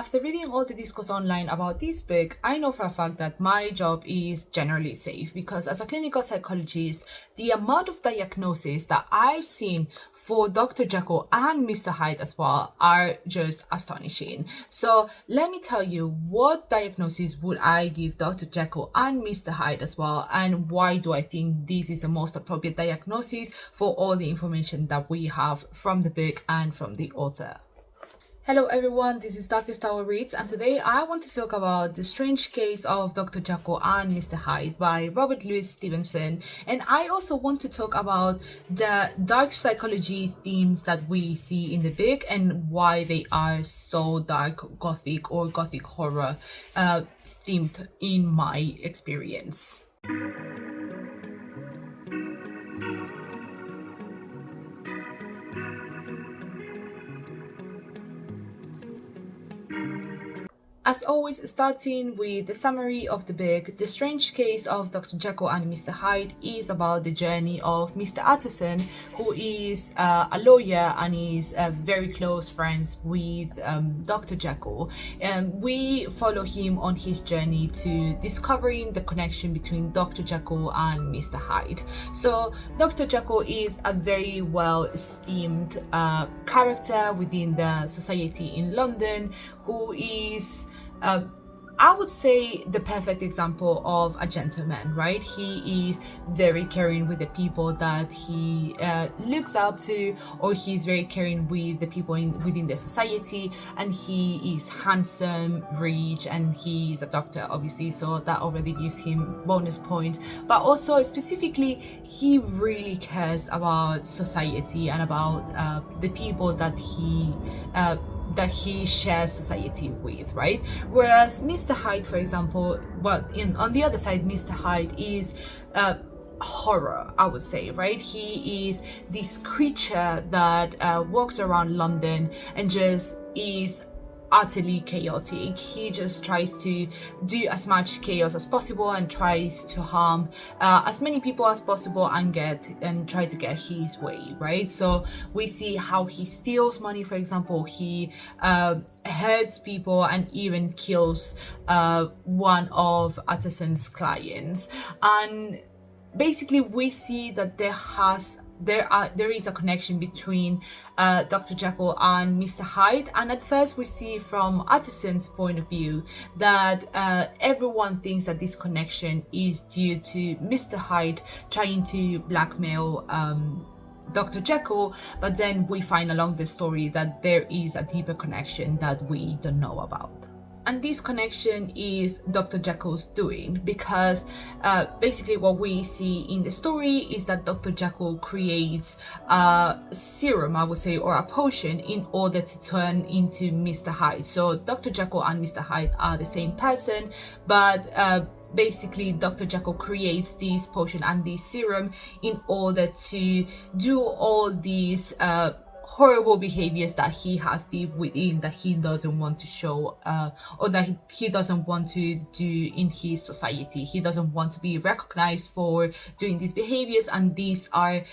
After reading all the discourse online about this book, I know for a fact that my job is generally safe because as a clinical psychologist, the amount of diagnoses that I've seen for Dr. Jekyll and Mr. Hyde as well are just astonishing. So let me tell you, what diagnosis would I give Dr. Jekyll and Mr. Hyde as well, and why do I think this is the most appropriate diagnosis for all the information that we have from the book and from the author. Hello everyone, this is Darkest Tower Reads, and today I want to talk about The Strange Case of Dr. Jekyll and Mr. Hyde by Robert Louis Stevenson. And I also want to talk about the dark psychology themes that we see in the book and why they are so dark, gothic or gothic horror themed in my experience. As always, starting with the summary of the book, The Strange Case of Dr. Jekyll and Mr. Hyde is about the journey of Mr. Utterson, who is a lawyer and is very close friends with Dr. Jekyll. And we follow him on his journey to discovering the connection between Dr. Jekyll and Mr. Hyde. So Dr. Jekyll is a very well esteemed character within the society in London, who is I would say the perfect example of a gentleman, right? He is very caring with the people that he looks up to, or he's very caring with the people within the society, and he is handsome, rich, and he's a doctor, obviously, so that already gives him bonus points. But also specifically, he really cares about society and about the people that he shares society with, right? Whereas Mr. Hyde, for example, on the other side, Mr. Hyde is horror, I would say, right? He is this creature that walks around London and just is utterly chaotic. He just tries to do as much chaos as possible and tries to harm as many people as possible and try to get his way, right? So we see how he steals money, for example. He hurts people and even kills one of Utterson's clients. And basically we see that there is a connection between Dr. Jekyll and Mr. Hyde, and at first we see from Utterson's point of view that everyone thinks that this connection is due to Mr. Hyde trying to blackmail Dr. Jekyll, but then we find along the story that there is a deeper connection that we don't know about. And this connection is Dr. Jekyll's doing, because basically what we see in the story is that Dr. Jekyll creates a serum, I would say, or a potion in order to turn into Mr. Hyde. So Dr. Jekyll and Mr. Hyde are the same person, but basically Dr. Jekyll creates this potion and this serum in order to do all these horrible behaviors that he has deep within, that he doesn't want to show or that he doesn't want to do in his society. He doesn't want to be recognized for doing these behaviors, and these are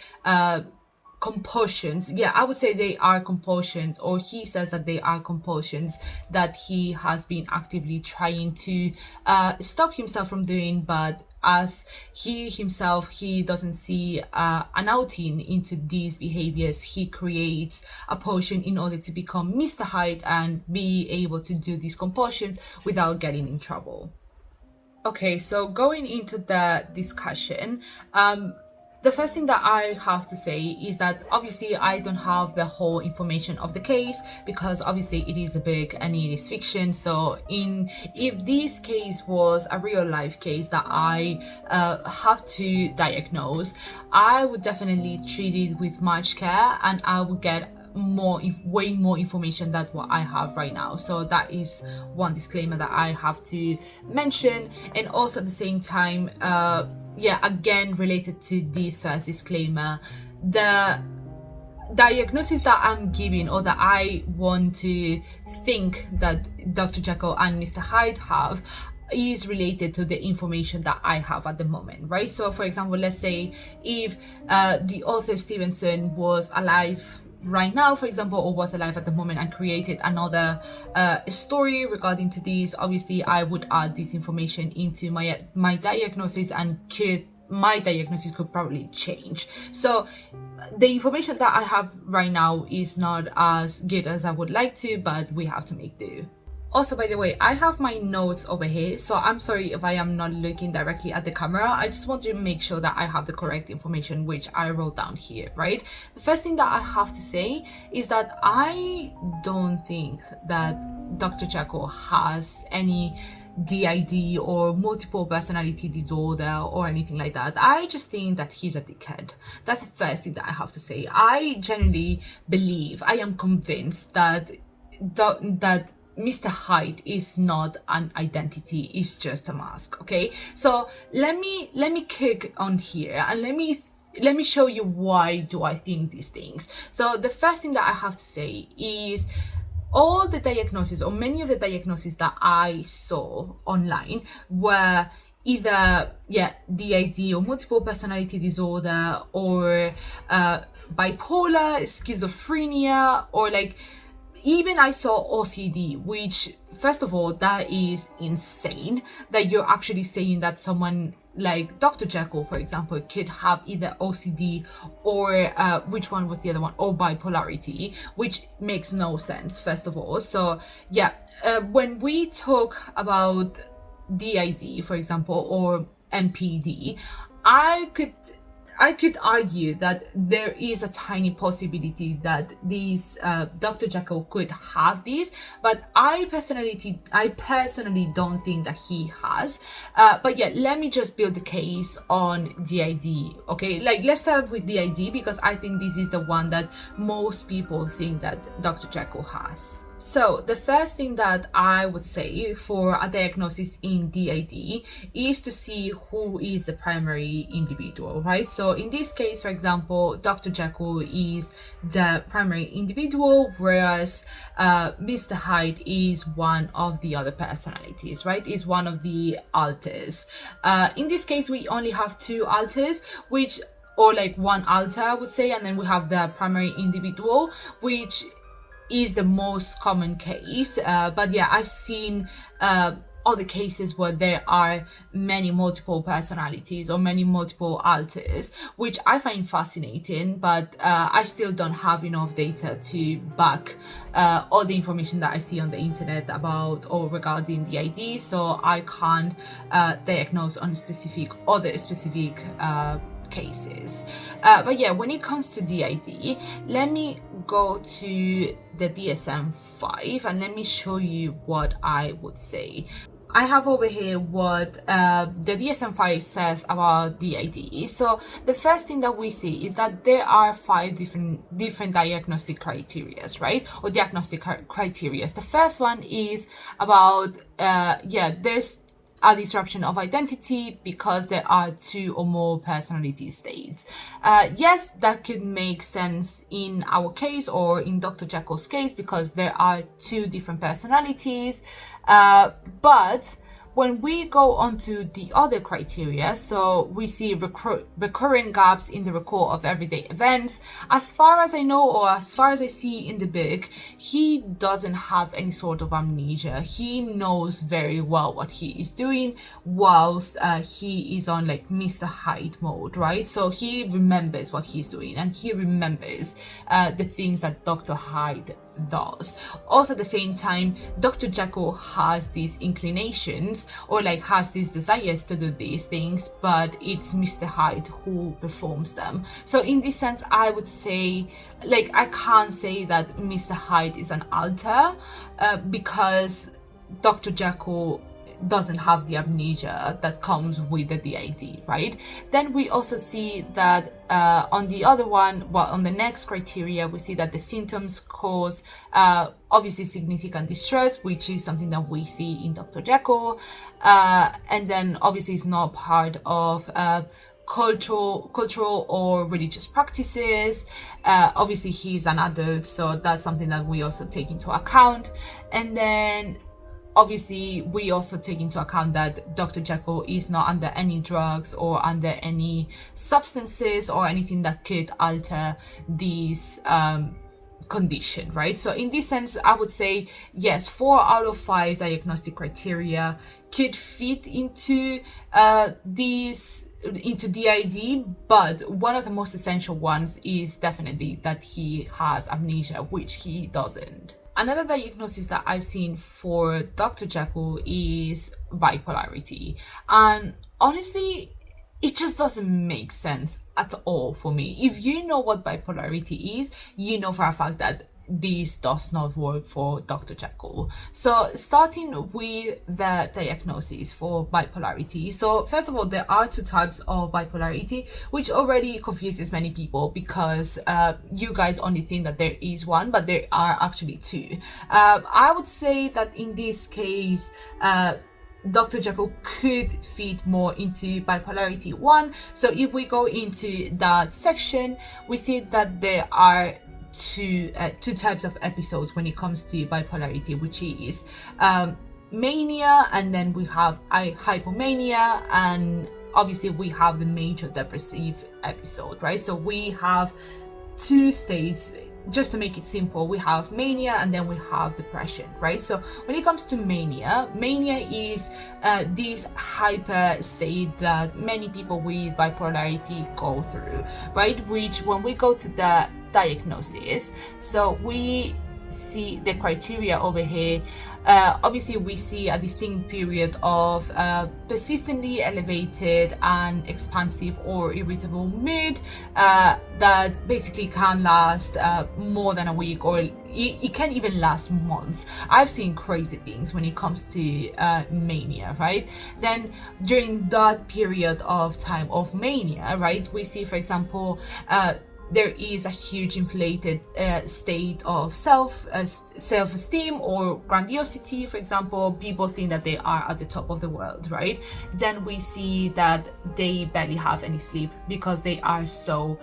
compulsions. Yeah, I would say they are compulsions, or he says that they are compulsions that he has been actively trying to stop himself from doing, but as he doesn't see an outing into these behaviors, he creates a potion in order to become Mr. Hyde and be able to do these compulsions without getting in trouble. Okay, so going into the discussion, the first thing that I have to say is that obviously I don't have the whole information of the case, because obviously it is a book and it is fiction. So if this case was a real life case that I have to diagnose, I would definitely treat it with much care, and I would get way more information than what I have right now. So that is one disclaimer that I have to mention. And also at the same time, again, related to this first disclaimer, the diagnosis that I'm giving, or that I want to think that Dr. Jekyll and Mr. Hyde have, is related to the information that I have at the moment, right? So for example, let's say if the author Stevenson was alive right now, for example, or was alive at the moment and created another story regarding to this, obviously I would add this information into my diagnosis, and my diagnosis could probably change. So the information that I have right now is not as good as I would like to, but we have to make do. Also, by the way, I have my notes over here, so I'm sorry if I am not looking directly at the camera. I just want to make sure that I have the correct information, which I wrote down here, right? The first thing that I have to say is that I don't think that Dr. Jekyll has any DID or multiple personality disorder or anything like that. I just think that he's a dickhead. That's the first thing that I have to say. I genuinely believe, I am convinced that Mr. Hyde is not an identity, it's just a mask, okay? So let me kick on here and let me show you why do I think these things. So the first thing that I have to say is all the diagnoses, or many of the diagnoses that I saw online, were either DID or multiple personality disorder, or bipolar, schizophrenia, or like even I saw OCD, which, first of all, that is insane that you're actually saying that someone like Dr. Jekyll, for example, could have either OCD or which one was the other one, or bipolarity, which makes no sense, first of all. So yeah, when we talk about DID, for example, or MPD, I could argue that there is a tiny possibility that these Dr. Jekyll could have these, but I personally don't think that he has. But yeah, let me just build the case on DID. Okay, like let's start with DID because I think this is the one that most people think that Dr. Jekyll has. So the first thing that I would say for a diagnosis in DID is to see who is the primary individual, right? So in this case, for example, Dr. Jekyll is the primary individual, whereas Mr. Hyde is one of the other personalities, right? Is one of the alters. In this case, we only have two alters, or like one alter, I would say, and then we have the primary individual, which is the most common case, but yeah, I've seen other cases where there are many multiple personalities or many multiple alters, which I find fascinating, but I still don't have enough data to back all the information that I see on the internet about or regarding the ID, so I can't diagnose on other specific cases. But yeah, when it comes to DID, let me go to the DSM-5 and let me show you what I would say. I have over here what the DSM-5 says about DID. So the first thing that we see is that there are 5 different diagnostic criteria, right? Or diagnostic criteria. The first one is about there's a disruption of identity because there are 2 or more personality states. Yes, that could make sense in our case or in Dr. Jekyll's case because there are 2 different personalities. But when we go on to the other criteria, so we see recurring gaps in the record of everyday events. As far as I know, or as far as I see in the book, he doesn't have any sort of amnesia. He knows very well what he is doing whilst he is on like Mr. Hyde mode, right? So he remembers what he's doing and he remembers the things that Dr. Hyde does. Also at the same time, Dr. Jekyll has these inclinations or like has these desires to do these things, but it's Mr. Hyde who performs them. So in this sense, I would say, like, I can't say that Mr. Hyde is an alter because Dr. Jekyll doesn't have the amnesia that comes with the DID, right? Then we also see that on the other one, on the next criteria, we see that the symptoms cause obviously significant distress, which is something that we see in Dr. Jekyll, and then obviously it's not part of cultural or religious practices. Obviously he's an adult, so that's something that we also take into account. And then obviously, we also take into account that Dr. Jekyll is not under any drugs or under any substances or anything that could alter these condition, right? So in this sense, I would say yes, 4 out of 5 diagnostic criteria could fit into into DID, but one of the most essential ones is definitely that he has amnesia, which he doesn't. Another diagnosis that I've seen for Dr. Jekyll is bipolarity, and honestly, it just doesn't make sense at all for me. If you know what bipolarity is, you know for a fact that this does not work for Dr. Jekyll. So starting with the diagnosis for bipolarity. So first of all, there are 2 types of bipolarity, which already confuses many people because you guys only think that there is one, but there are actually 2. I would say that in this case, Dr. Jekyll could fit more into bipolarity 1. So if we go into that section, we see that there are two types of episodes when it comes to bipolarity, which is mania, and then we have hypomania, and obviously we have the major depressive episode, right? So we have 2 states. Just to make it simple, we have mania and then we have depression, right? So when it comes to mania is this hyper state that many people with bipolarity go through, right? Which when we go to the diagnosis, so we see the criteria over here. Obviously we see a distinct period of persistently elevated and expansive or irritable mood that basically can last more than a week, or it can even last months. I've seen crazy things when it comes to mania, right? Then during that period of time of mania, right, we see, for example, there is a huge inflated state of self-esteem or grandiosity. For example, people think that they are at the top of the world, right? Then we see that they barely have any sleep because they are so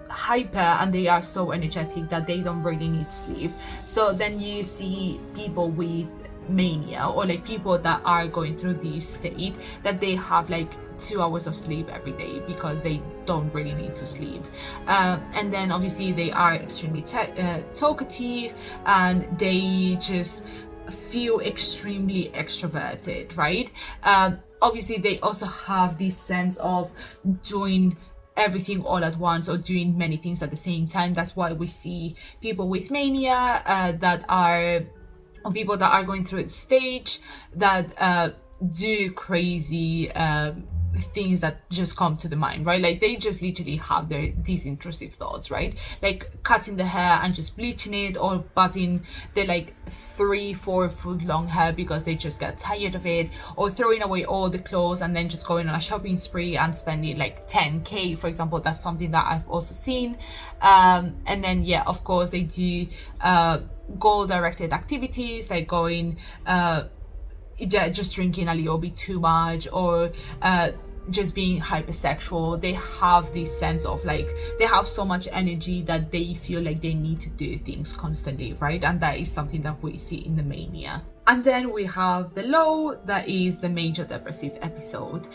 hyper and they are so energetic that they don't really need sleep. So then you see people with mania, or like people that are going through this state, that they have like 2 hours of sleep every day because they don't really need to sleep. And then obviously they are extremely talkative and they just feel extremely extroverted, right? Obviously they also have this sense of doing everything all at once or doing many things at the same time. That's why we see people with mania or people that are going through a stage that do crazy things that just come to the mind, right? Like they just literally have these intrusive thoughts, right? Like cutting the hair and just bleaching it, or buzzing their like 3-4 foot long hair because they just get tired of it, or throwing away all the clothes and then just going on a shopping spree and spending like 10k, for example. That's something that I've also seen. And then yeah, of course they do goal directed activities like going just drinking a little bit too much, or just being hypersexual. They have this sense of like, they have so much energy that they feel like they need to do things constantly, right? And that is something that we see in the mania. And then we have the low, that is the major depressive episode.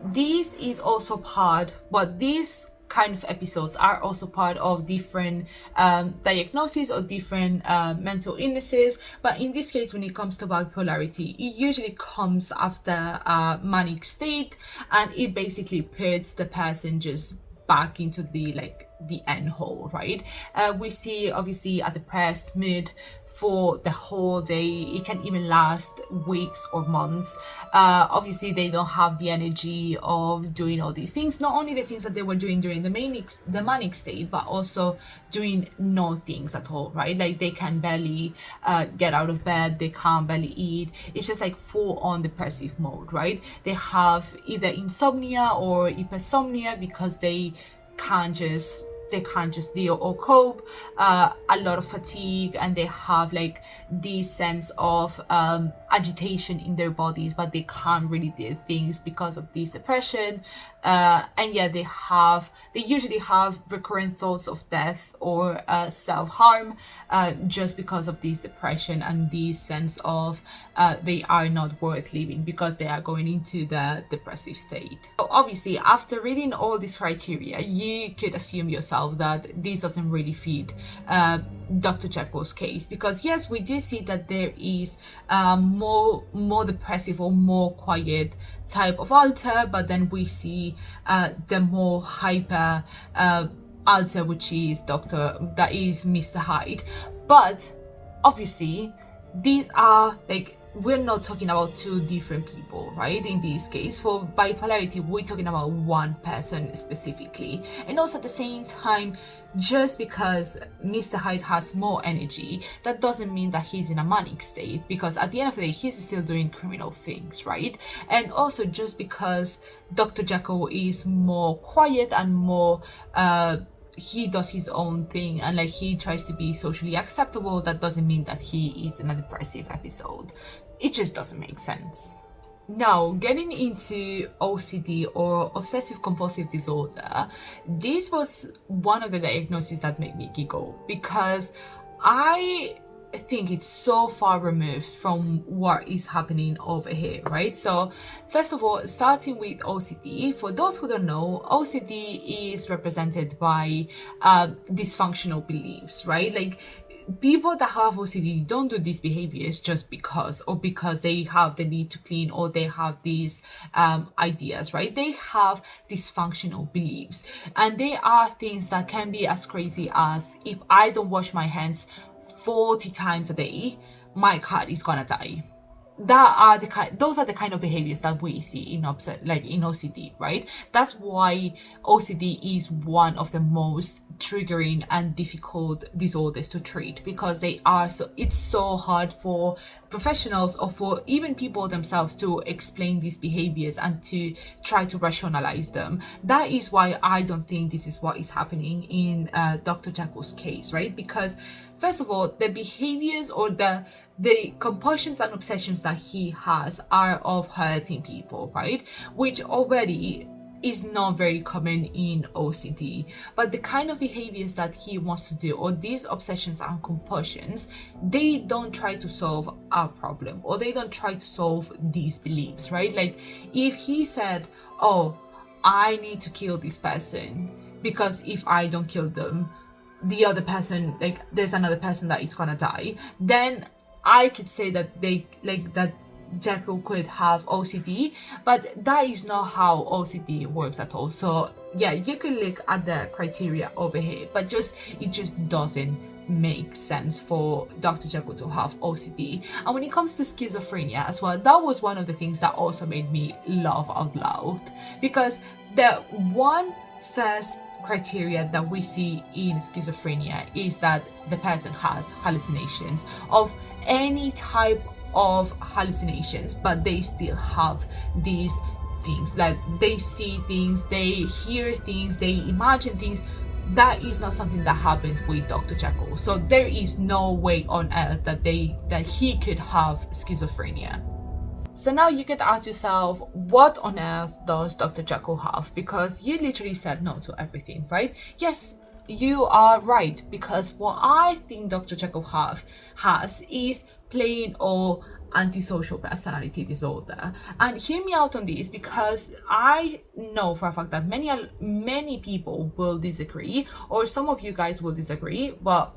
This is also part, but this kind of episodes are also part of different diagnoses or different mental illnesses. But in this case, when it comes to bipolarity, it usually comes after a manic state, and it basically puts the person just back into the end hole, right? We see obviously a depressed mood for the whole day. It can even last weeks or months. Obviously they don't have the energy of doing all these things, not only the things that they were doing during the manic state, but also doing no things at all, right? Like they can barely get out of bed, they can't barely eat. It's just like full on depressive mode, right? They have either insomnia or hypersomnia because they can't just deal or cope, a lot of fatigue, and they have like this sense of agitation in their bodies, but they can't really do things because of this depression. And yeah, they usually have recurrent thoughts of death or self-harm, just because of this depression and this sense of they are not worth living because they are going into the depressive state. So obviously, after reading all these criteria, you could assume yourself that this doesn't really fit Dr. Jekyll's case, because yes, we do see that there is more depressive or more quiet type of alter, but then we see the more hyper alter, which is Mr. Hyde. But obviously, these are like, we're not talking about two different people, right? In this case, for bipolarity, we're talking about one person specifically. And also at the same time, just because Mr. Hyde has more energy, that doesn't mean that he's in a manic state, because at the end of the day, he's still doing criminal things, right? And also, just because Dr. Jekyll is more quiet and more he does his own thing and like he tries to be socially acceptable, that doesn't mean that he is in a depressive episode. It just doesn't make sense. Now, getting into OCD or obsessive compulsive disorder, this was one of the diagnoses that made me giggle, because I think it's so far removed from what is happening over here, right? So first of all, starting with OCD, for those who don't know, OCD is represented by dysfunctional beliefs, right? Like, people that have OCD don't do these behaviors just because, or because they have the need to clean, or they have these ideas, right? They have dysfunctional beliefs, and they are things that can be as crazy as, if I don't wash my hands 40 times a day, my cat is gonna die. Those are the kind of behaviors that we see in OCD, right? That's why OCD is one of the most triggering and difficult disorders to treat, because it's so hard for professionals or for even people themselves to explain these behaviors and to try to rationalize them. That is why I don't think this is what is happening in Dr. Jekyll's case, right? Because first of all, the behaviors or the compulsions and obsessions that he has are of hurting people, right? Which already is not very common in OCD. But the kind of behaviors that he wants to do, or these obsessions and compulsions, they don't try to solve our problem, or they don't try to solve these beliefs, right? Like, if he said, oh, I need to kill this person because if I don't kill them, the other person, like, there's another person that is gonna die, then I could say that that Jekyll could have OCD, but that is not how OCD works at all. So yeah, you could look at the criteria over here, but it just doesn't make sense for Dr. Jekyll to have OCD. And when it comes to schizophrenia as well, that was one of the things that also made me laugh out loud, because the one first criteria that we see in schizophrenia is that the person has hallucinations of any type of hallucinations, but they still have these things, like they see things, they hear things, they imagine things. That is not something that happens with Dr. Jekyll. So there is no way on earth that he could have schizophrenia. So now you could ask yourself, what on earth does Dr. Jekyll have? Because you literally said no to everything, right? Yes, you are right, because what I think Dr. Jekyll has is plain or antisocial personality disorder. And hear me out on this, because I know for a fact that many people will disagree, or some of you guys will disagree, but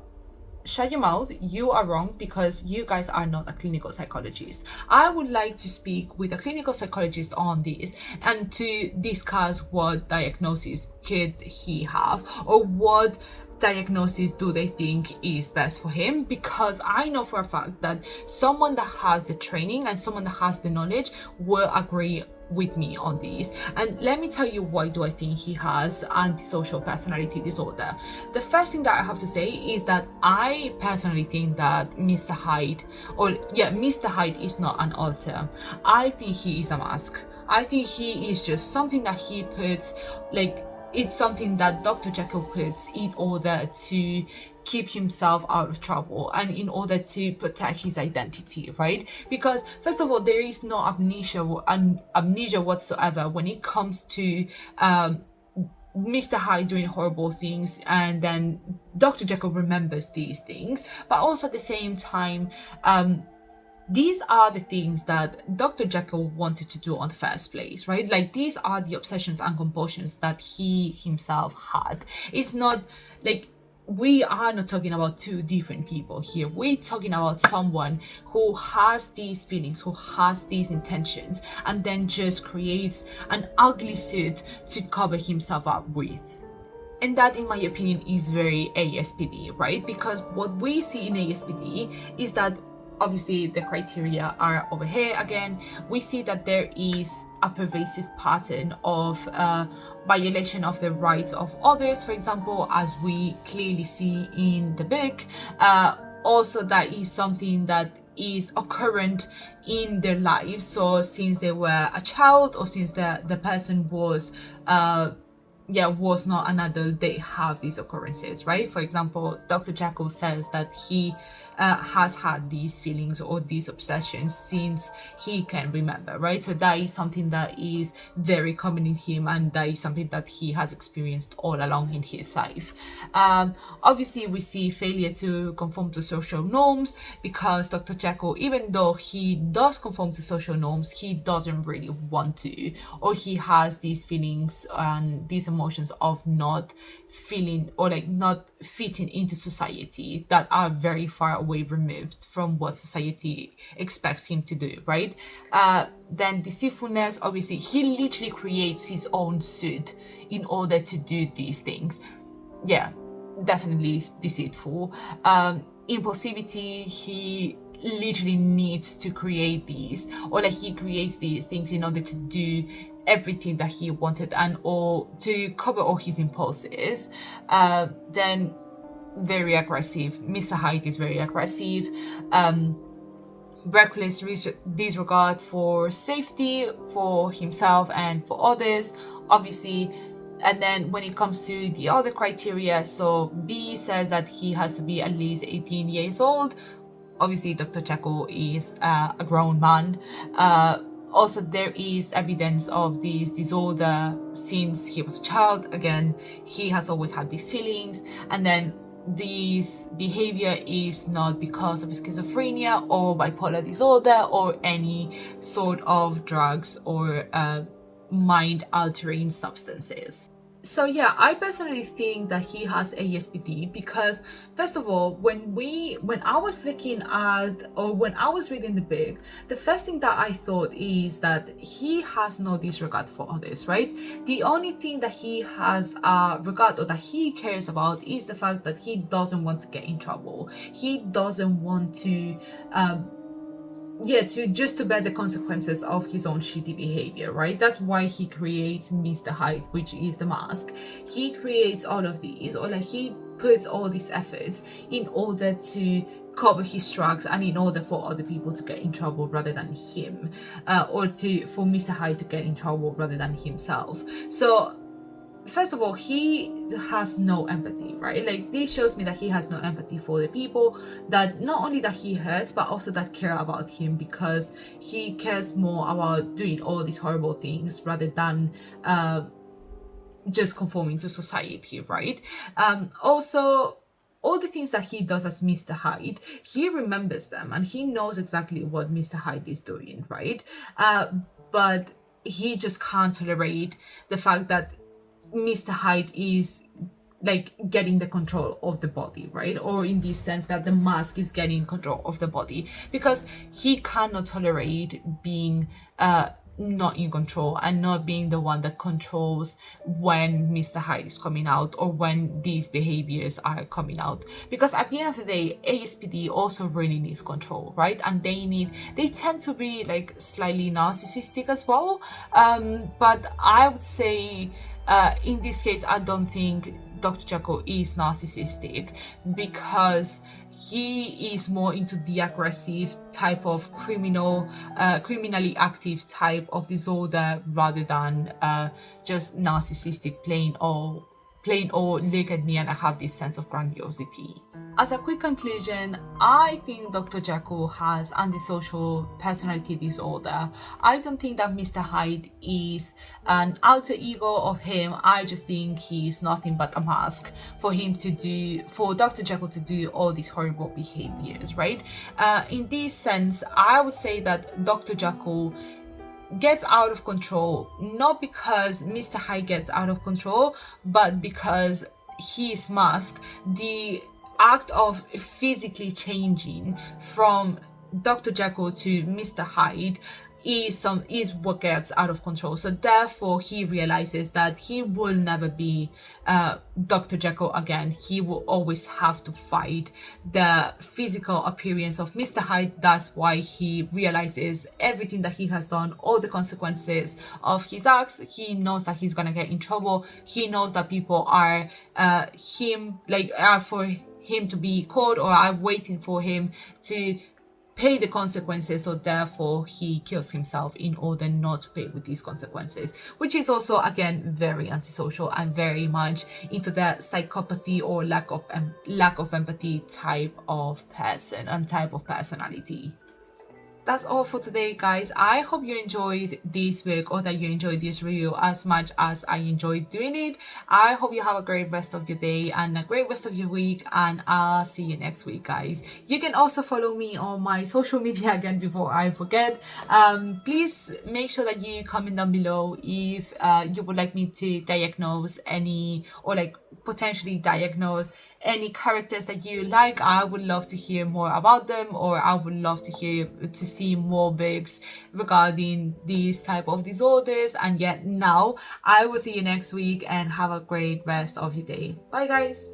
shut your mouth, you are wrong, because you guys are not a clinical psychologist. I would like to speak with a clinical psychologist on this and to discuss what diagnosis could he have, or what diagnosis do they think is best for him, because I know for a fact that someone that has the training and someone that has the knowledge will agree with me on this. And let me tell you why do I think he has antisocial personality disorder. The first thing that I have to say is that I personally think that Mr. Hyde is not an alter. I think he is a mask. I think he is just something that he puts, like, it's something that Dr. Jekyll puts in order to keep himself out of trouble and in order to protect his identity, right? Because first of all, there is no amnesia whatsoever when it comes to Mr. Hyde doing horrible things, and then Dr. Jekyll remembers these things. But also at the same time, these are the things that Dr. Jekyll wanted to do on the first place, right? Like, these are the obsessions and compulsions that he himself had. It's not like, we are not talking about two different people here. We're talking about someone who has these feelings, who has these intentions, and then just creates an ugly suit to cover himself up with. And that, in my opinion, is very ASPD, right? Because what we see in ASPD is that obviously the criteria are over here again. We see that there is a pervasive pattern of violation of the rights of others, for example, as we clearly see in the book. Also, that is something that is occurrent in their lives. So since they were a child, or since the person was was not an adult, they have these occurrences, right? For example, Dr. Jekyll says that he has had these feelings or these obsessions since he can remember, right? So that is something that is very common in him, and that is something that he has experienced all along in his life. Obviously, we see failure to conform to social norms, because Dr. Jekyll, even though he does conform to social norms, he doesn't really want to, or he has these feelings and these emotions of not feeling or like not fitting into society that are very far away removed from what society expects him to do, right? Then deceitfulness, obviously he literally creates his own suit in order to do these things. Yeah, definitely deceitful. Impulsivity, he literally needs to create these, or like he creates these things in order to do everything that he wanted and or to cover all his impulses. Then very aggressive. Mr. Hyde is very aggressive. Reckless disregard for safety for himself and for others, obviously. And then when it comes to the other criteria, so B says that he has to be at least 18 years old. Obviously, Dr. Jekyll is a grown man. Also, there is evidence of this disorder since he was a child. Again, he has always had these feelings. And then this behavior is not because of schizophrenia or bipolar disorder or any sort of drugs or mind-altering substances. So yeah, I personally think that he has ASPD because, first of all, when I was looking at, or when I was reading the book, the first thing that I thought is that he has no disregard for others, right? The only thing that he has regard or that he cares about is the fact that he doesn't want to get in trouble. He doesn't want to to bear the consequences of his own shitty behavior, right? That's why he creates Mr. Hyde, which is the mask. He creates all of these, or like he puts all these efforts in order to cover his tracks and in order for other people to get in trouble rather than him, or for Mr. Hyde to get in trouble rather than himself. So first of all, he has no empathy, right? Like, this shows me that he has no empathy for the people that not only that he hurts, but also that care about him, because he cares more about doing all these horrible things rather than just conforming to society, right? Also, all the things that he does as Mr. Hyde, he remembers them and he knows exactly what Mr. Hyde is doing, right? But he just can't tolerate the fact that Mr. Hyde is like getting the control of the body, right? Or in this sense that the mask is getting control of the body, because he cannot tolerate being not in control and not being the one that controls when Mr. Hyde is coming out or when these behaviors are coming out. Because at the end of the day, ASPD also really needs control, right? And they tend to be like slightly narcissistic as well. But I would say in this case, I don't think Dr. Jekyll is narcissistic, because he is more into the aggressive type of criminally active type of disorder, rather than just narcissistic plain or look at me and I have this sense of grandiosity. As a quick conclusion, I think Dr. Jekyll has antisocial personality disorder. I don't think that Mr. Hyde is an alter ego of him. I just think he's nothing but a mask for Dr. Jekyll to do all these horrible behaviors, right? In this sense, I would say that Dr. Jekyll gets out of control, not because Mr. Hyde gets out of control, but because his mask, the act of physically changing from Dr. Jekyll to Mr. Hyde, is what gets out of control. So therefore he realizes that he will never be Dr. Jekyll again. He will always have to fight the physical appearance of Mr. Hyde. That's why he realizes everything that he has done, all the consequences of his acts. He knows that he's gonna get in trouble. He knows that people are for him to be caught, or are waiting for him to pay the consequences, so therefore he kills himself in order not to pay with these consequences, which is also again very antisocial and very much into the psychopathy or lack of empathy type of person and type of personality. That's all for today, guys. I hope you enjoyed this book, or that you enjoyed this review as much as I enjoyed doing it. I hope you have a great rest of your day and a great rest of your week, and I'll see you next week, guys. You can also follow me on my social media again before I forget. Please make sure that you comment down below if you would like me to diagnose any, or potentially diagnose any characters that you like. I would love to hear more about them, or I would love to see more books regarding these type of disorders. And yet now I will see you next week, and have a great rest of your day. Bye, guys.